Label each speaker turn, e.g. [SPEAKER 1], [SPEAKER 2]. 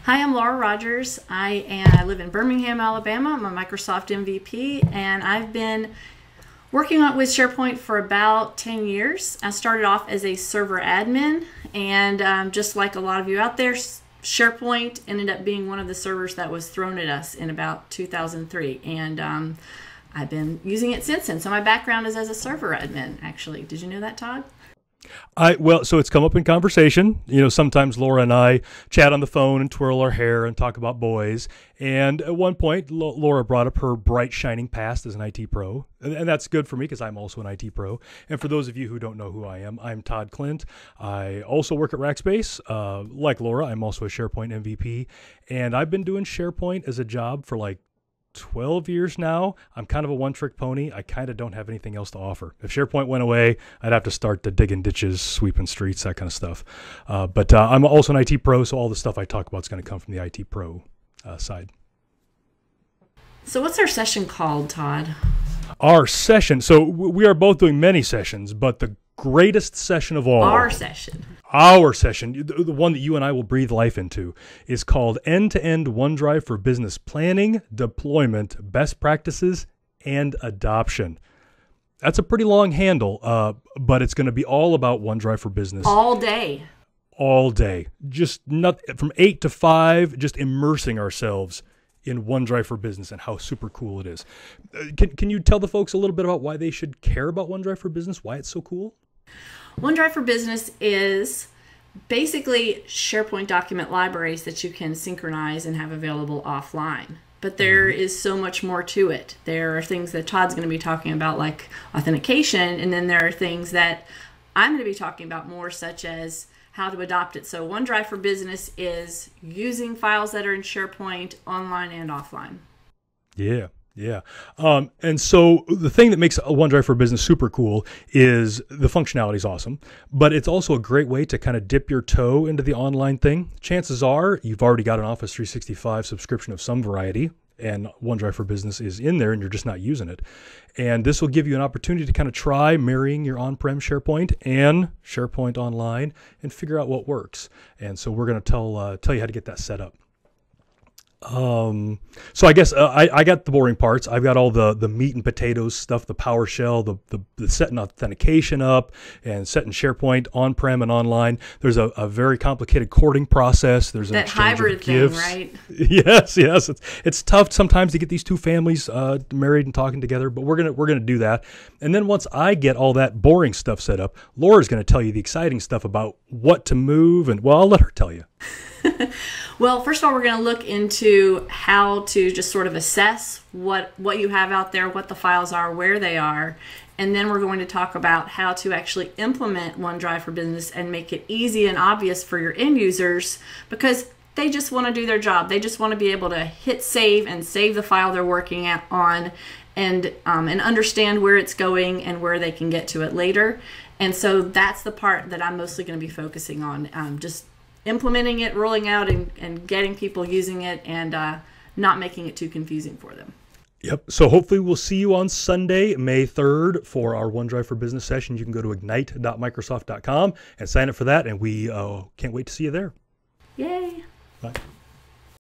[SPEAKER 1] Hi, I'm Laura Rogers. I live in Birmingham, Alabama. I'm a Microsoft MVP, and I've been working with SharePoint for about 10 years. I started off as a server admin, and just like a lot of you out there, SharePoint ended up being one of the servers that was thrown at us in about 2003, and I've been using it since then. So my background is as a server admin, actually. Did you know that, Todd?
[SPEAKER 2] Well, so it's come up in conversation. Sometimes Laura and I chat on the phone and twirl our hair and talk about boys. And at one point, Laura brought up her bright, shining past as an IT pro. And that's good for me because I'm also an IT pro. And for those of you who don't know who I am, I'm Todd Clint. I also work at Rackspace. Like Laura, I'm also a SharePoint MVP. And I've been doing SharePoint as a job for like 12 years now. I'm kind of a one-trick pony. I kind of don't have anything else to offer. If SharePoint went away, I'd have to start to digging ditches, sweeping streets, that kind of stuff. But I'm also an IT pro, so all the stuff I talk about is going to come from the IT pro side.
[SPEAKER 1] So what's our session called, Todd?
[SPEAKER 2] Our session, so we are both doing many sessions, but the greatest session of all. Our session, the one that you and I will breathe life into, is called End-to-End OneDrive for Business Planning, Deployment, Best Practices, and Adoption. That's a pretty long handle, but it's going to be all about OneDrive for Business.
[SPEAKER 1] All day.
[SPEAKER 2] All day. Just from 8 to 5, just immersing ourselves in OneDrive for Business and how super cool it is. Can you tell the folks a little bit about why they should care about OneDrive for Business, why it's so cool?
[SPEAKER 1] OneDrive for Business is basically SharePoint document libraries that you can synchronize and have available offline. But there is so much more to it. There are things that Todd's going to be talking about, like authentication, and then there are things that I'm going to be talking about more, such as how to adopt it. So OneDrive for Business is using files that are in SharePoint online and offline.
[SPEAKER 2] Yeah. And so the thing that makes OneDrive for Business super cool is the functionality is awesome, but it's also a great way to kind of dip your toe into the online thing. Chances are you've already got an Office 365 subscription of some variety, and OneDrive for Business is in there and you're just not using it. And this will give you an opportunity to kind of try marrying your on-prem SharePoint and SharePoint online and figure out what works. And so we're going to tell you how to get that set up. So I guess I got the boring parts. I've got all the meat and potatoes stuff, the PowerShell, the setting authentication up and setting SharePoint on-prem and online. There's a very complicated courting process. There's an
[SPEAKER 1] that
[SPEAKER 2] exchange
[SPEAKER 1] hybrid
[SPEAKER 2] of gifts.
[SPEAKER 1] Thing, right?
[SPEAKER 2] Yes. It's tough sometimes to get these two families married and talking together, but we're gonna do that. And then once I get all that boring stuff set up, Laura's gonna tell you the exciting stuff about what to move, and well, I'll let her tell you.
[SPEAKER 1] Well, first of all, we're going to look into how to just sort of assess what you have out there, what the files are, where they are, and then we're going to talk about how to actually implement OneDrive for Business and make it easy and obvious for your end users, because they just want to do their job. They just want to be able to hit save and save the file they're working on and understand where it's going and where they can get to it later. And so that's the part that I'm mostly going to be focusing on, just implementing it, rolling out, and getting people using it, and not making it too confusing for them.
[SPEAKER 2] Yep. So hopefully we'll see you on Sunday, May 3rd for our OneDrive for Business session. You can go to ignite.microsoft.com and sign up for that, and we can't wait to see you there.
[SPEAKER 1] Yay.
[SPEAKER 2] Bye.